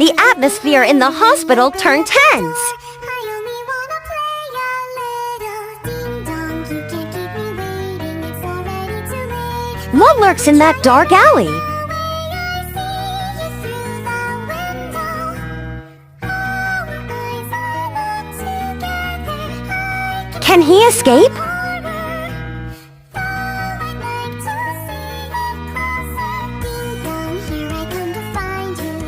The atmosphere in the hospital turned tense. What lurks in that dark alley? Can he escape?